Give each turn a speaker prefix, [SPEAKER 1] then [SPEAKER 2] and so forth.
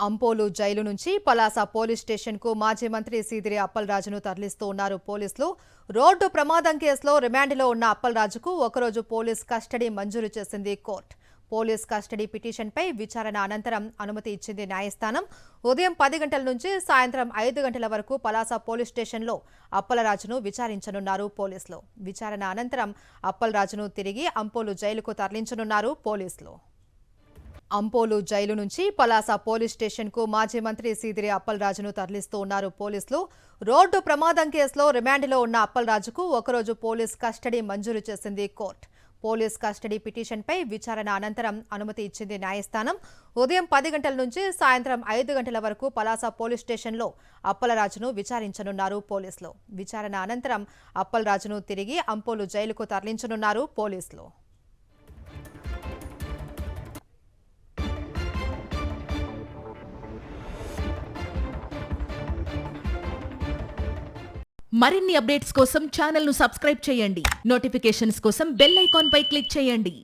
[SPEAKER 1] Ampolu jail నుంచి Palasa police station కు మాజీ మంత్రి సీదిరి అప్పలరాజును తరలిస్తూ ఉన్నారు పోలీసులు. రోడ్డు ప్రమాదం కేసులో రిమాండ్లో ఉన్న అప్పలరాజుకు ఒకరోజు పోలీస్ కస్టడీ మంజూరు చేసింది కోర్టు. పోలీస్ కస్టడీ పిటిషన్పై విచారణ అనంతరం అనుమతి ఇచ్చింది న్యాయస్థానం. ఉదయం 10 గంటల నుంచి సాయంత్రం 5 గంటల వరకు పలాస పోలీస్ స్టేషన్లో అప్పలరాజును విచారించనున్నారు పోలీసులు. విచారణ అనంతరం అప్పలరాజును తిరిగి అంపోలు జైలుకు తరలించనున్నారు పోలీసులు. అంపోలు జైలు నుంచి పలాస పోలీస్ స్టేషన్ కు మాజీ మంత్రి సీదిరి అప్పలరాజును తరలిస్తూ ఉన్నారు పోలీసులు. రోడ్డు ప్రమాదం కేసులో రిమాండ్లో ఉన్న అప్పలరాజుకు ఒకరోజు పోలీస్ కస్టడీ మంజూరు చేసింది కోర్టు. పోలీస్ కస్టడీ పిటిషన్పై విచారణ అనంతరం అనుమతి ఇచ్చింది న్యాయస్థానం. ఉదయం 10 గంటల నుంచి సాయంత్రం 5 గంటల వరకు పలాస పోలీస్ స్టేషన్లో అప్పలరాజును విచారించనున్నారు పోలీసులు. విచారణ అనంతరం అప్పలరాజును తిరిగి అంపోలు జైలుకు తరలించనున్నారు పోలీసులు.
[SPEAKER 2] మరిన్ని అప్డేట్స్ కోసం ఛానల్ ను సబ్స్క్రైబ్ చేయండి. నోటిఫికేషన్స్ కోసం బెల్ ఐకాన్ పై క్లిక్ చేయండి.